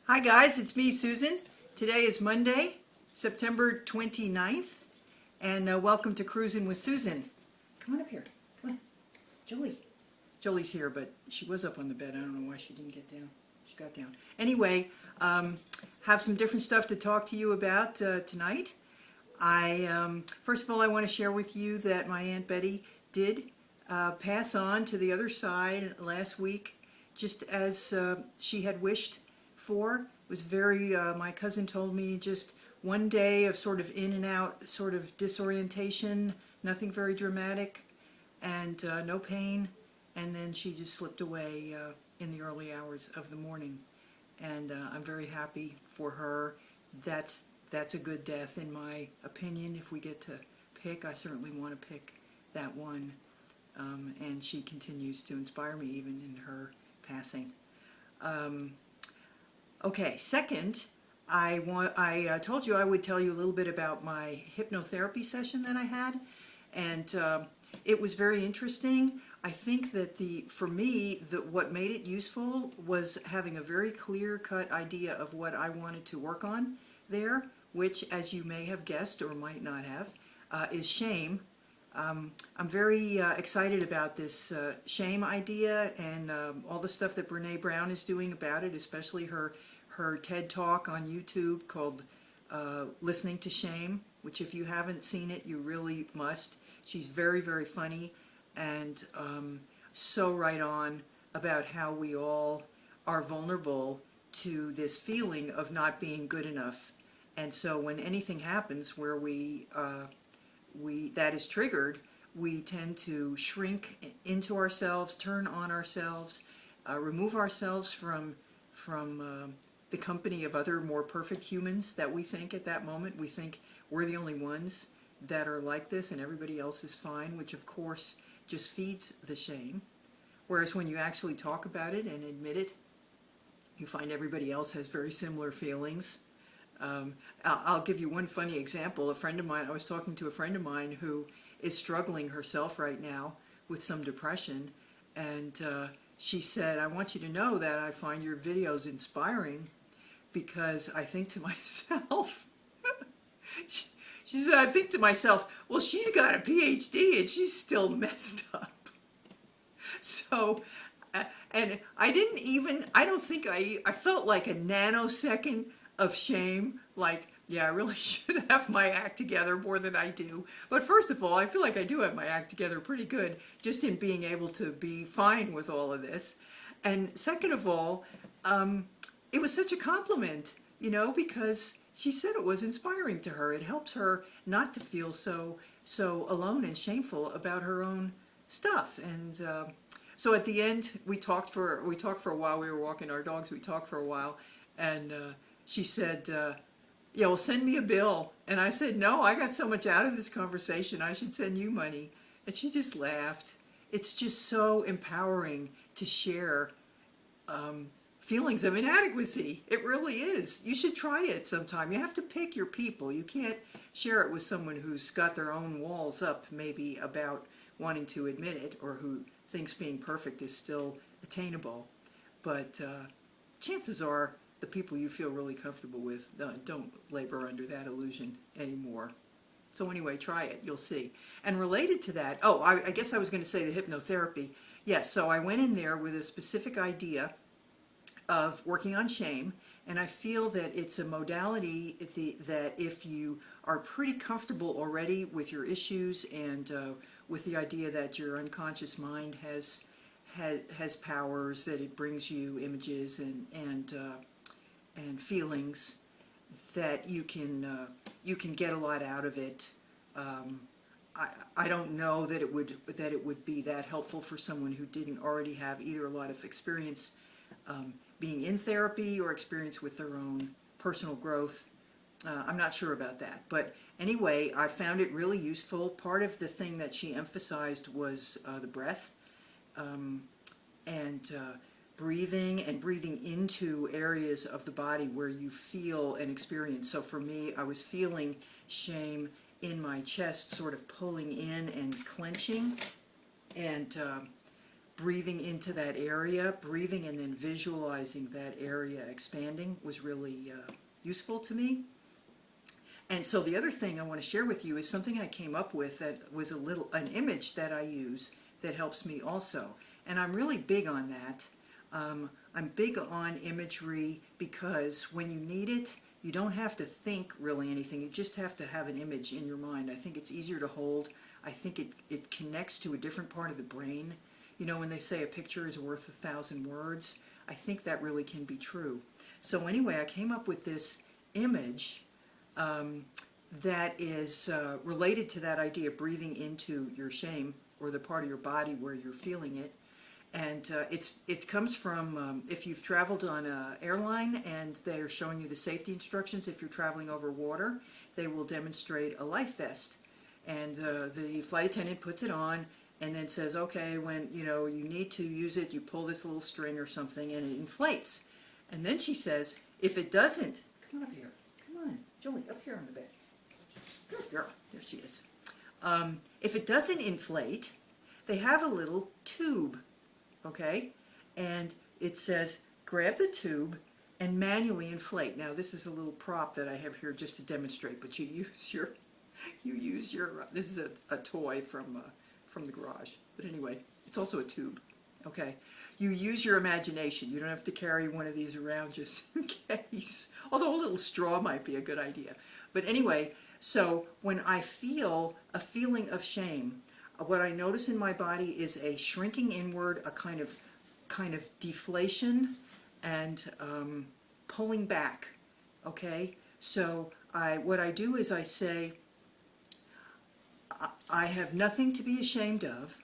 Hi guys, it's me, Susan. Today is Monday, September 29th, and welcome to Cruisin' with Susan. Come on up here. Come on. Jolie. Jolie's here, but she was up on the bed. I don't know why she didn't get down. She got down. Anyway, have some different stuff to talk to you about tonight. First of all, I want to share with you that my Aunt Betty did pass on to the other side last week, just as she had wished for. It was my cousin told me, just one day of sort of in and out sort of disorientation, nothing very dramatic, and no pain, and then she just slipped away in the early hours of the morning. And I'm very happy for her. That's a good death in my opinion. If we get to pick, I certainly want to pick that one. And she continues to inspire me even in her passing. Okay, second, I told you I would tell you a little bit about my hypnotherapy session that I had, and it was very interesting. I think that for me, what made it useful was having a very clear-cut idea of what I wanted to work on there, which, as you may have guessed or might not have, is shame. I'm very excited about this shame idea and all the stuff that Brene Brown is doing about it, especially her TED Talk on YouTube called Listening to Shame, which if you haven't seen it, you really must. She's very, very funny and so right on about how we all are vulnerable to this feeling of not being good enough. And so when anything happens where that is triggered, we tend to shrink into ourselves, turn on ourselves, remove ourselves from the company of other more perfect humans that we think at that moment. We think we're the only ones that are like this and everybody else is fine, which of course just feeds the shame. Whereas when you actually talk about it and admit it, you find everybody else has very similar feelings. I'll give you one funny example. I was talking to a friend of mine who is struggling herself right now with some depression, and she said, I want you to know that I find your videos inspiring because I think to myself, she said, I think to myself, well, she's got a PhD and she's still messed up. So, and I don't think I felt like a nanosecond of shame, like, yeah, I really should have my act together more than I do. But first of all, I feel like I do have my act together pretty good, just in being able to be fine with all of this. And second of all, it was such a compliment, because she said it was inspiring to her. It helps her not to feel so alone and shameful about her own stuff. And so at the end, we talked for a while. We were walking our dogs. We talked for a while, and she said, yeah, well, send me a bill. And I said, no, I got so much out of this conversation, I should send you money. And she just laughed. It's just so empowering to share feelings of inadequacy. It really is. You should try it sometime. You have to pick your people. You can't share it with someone who's got their own walls up, maybe, about wanting to admit it, or who thinks being perfect is still attainable. But chances are the people you feel really comfortable with don't labor under that illusion anymore. So anyway, try it. You'll see. And related to that, I guess I was going to say the hypnotherapy. Yes, so I went in there with a specific idea of working on shame, and I feel that it's a modality that if you are pretty comfortable already with your issues and with the idea that your unconscious mind has powers, that it brings you images and feelings, that you can get a lot out of it. I don't know that it would be that helpful for someone who didn't already have either a lot of experience being in therapy or experience with their own personal growth. I'm not sure about that. But anyway, I found it really useful. Part of the thing that she emphasized was the breath and breathing into areas of the body where you feel and experience. So for me, I was feeling shame in my chest, sort of pulling in and clenching. And breathing into that area, breathing and then visualizing that area expanding was really useful to me. And so the other thing I want to share with you is something I came up with that was an image that I use that helps me also. And I'm really big on that. I'm big on imagery because when you need it, you don't have to think really anything. You just have to have an image in your mind. I think it's easier to hold. I think it connects to a different part of the brain. You know, when they say a picture is worth 1,000 words, I think that really can be true. So anyway, I came up with this image that is related to that idea of breathing into your shame, or the part of your body where you're feeling it. And it comes from, if you've traveled on an airline and they're showing you the safety instructions, if you're traveling over water, they will demonstrate a life vest. And the flight attendant puts it on and then says, okay, when you need to use it, you pull this little string or something and it inflates. And then she says, if it doesn't, come on up here. Come on, Julie, up here on the bed. Good girl. There she is. If it doesn't inflate, they have a little tube. Okay, and it says grab the tube and manually inflate. Now this is a little prop that I have here just to demonstrate, but you use your this is a toy from the garage, but anyway, it's also a tube. Okay, you use your imagination. You don't have to carry one of these around just in case, although a little straw might be a good idea. But anyway, so when I feel a feeling of shame, what I notice in my body is a shrinking inward, a kind of deflation and pulling back. Okay, so what I do is I say, I have nothing to be ashamed of,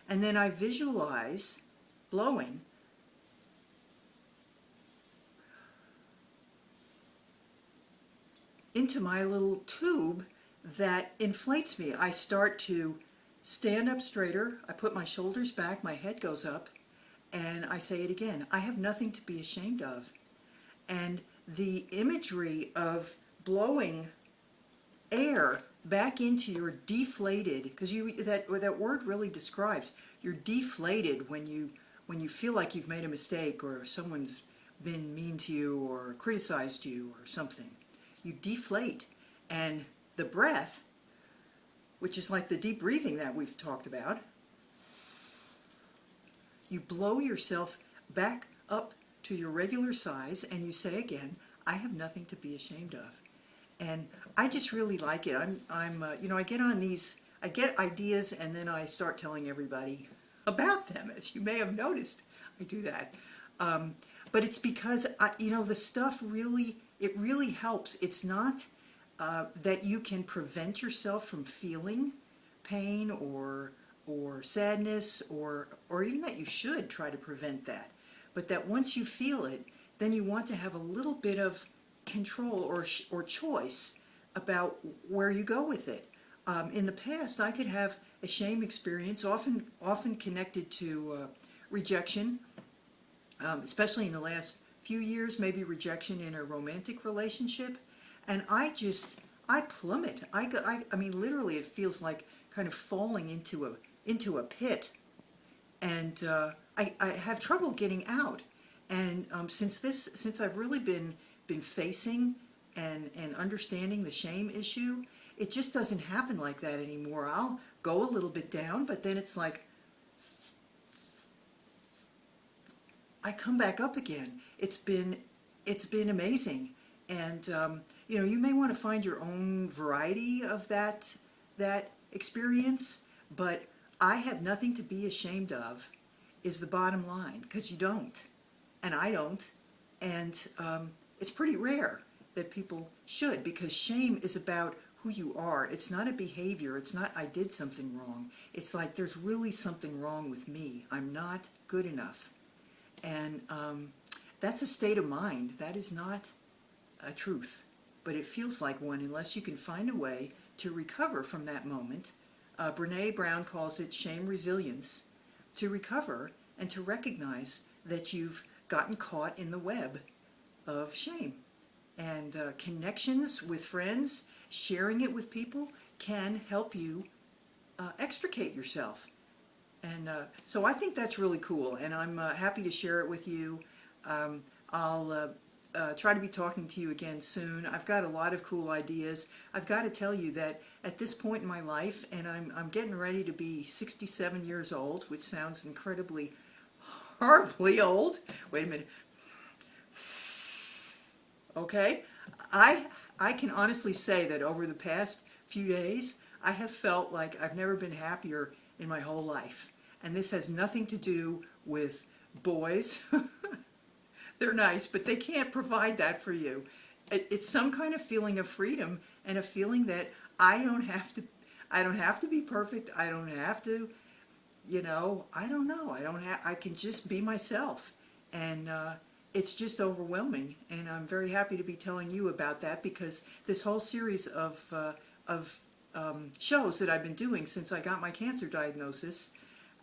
and then I visualize blowing into my little tube that inflates me. I start to stand up straighter, I put my shoulders back, my head goes up, and I say it again. I have nothing to be ashamed of. And the imagery of blowing air back into your deflated, because that word really describes, you're deflated when you feel like you've made a mistake or someone's been mean to you or criticized you or something. You deflate, and the breath, which is like the deep breathing that we've talked about, you blow yourself back up to your regular size and you say again, I have nothing to be ashamed of. And I just really like it. I get on these, I get ideas and then I start telling everybody about them, as you may have noticed. I do that. But it's because, the stuff really, it really helps. It's not that you can prevent yourself from feeling pain or sadness or even that you should try to prevent that, but that once you feel it, then you want to have a little bit of control or choice about where you go with it. In the past, I could have a shame experience, often connected to rejection, especially in the last few years, maybe rejection in a romantic relationship. And I plummet. I mean, literally, it feels like kind of falling into a pit, and I have trouble getting out. And since I've really been facing and understanding the shame issue, it just doesn't happen like that anymore. I'll go a little bit down, but then it's like I come back up again. It's been amazing. And you may want to find your own variety of that experience, but I have nothing to be ashamed of is the bottom line, because you don't, and I don't, and it's pretty rare that people should, because shame is about who you are. It's not a behavior. It's not I did something wrong. It's like there's really something wrong with me. I'm not good enough, and that's a state of mind. That is not a truth, but it feels like one unless you can find a way to recover from that moment. Brene Brown calls it shame resilience, to recover and to recognize that you've gotten caught in the web of shame. And connections with friends, sharing it with people, can help you extricate yourself. And so I think that's really cool, and I'm happy to share it with you. I'll try to be talking to you again soon. I've got a lot of cool ideas. I've got to tell you that at this point in my life, and I'm getting ready to be 67 years old, which sounds incredibly, horribly old. Wait a minute. Okay? I can honestly say that over the past few days, I have felt like I've never been happier in my whole life. And this has nothing to do with boys. They're nice, but they can't provide that for you. It's some kind of feeling of freedom and a feeling that I don't have to be perfect. I don't have to, I don't know. I can just be myself. And it's just overwhelming. And I'm very happy to be telling you about that, because this whole series of shows that I've been doing since I got my cancer diagnosis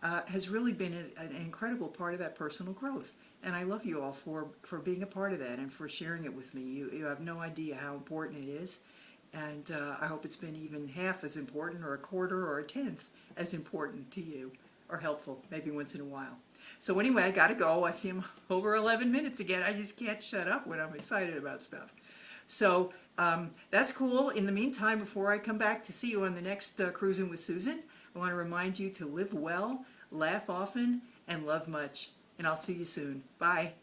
has really been an incredible part of that personal growth. And I love you all for being a part of that and for sharing it with me. You have no idea how important it is. And I hope it's been even half as important, or a quarter, or a tenth as important to you, or helpful, maybe once in a while. So anyway, I got to go. I see I'm over 11 minutes again. I just can't shut up when I'm excited about stuff. So that's cool. In the meantime, before I come back to see you on the next Cruisin' with Susan, I want to remind you to live well, laugh often, and love much. And I'll see you soon. Bye.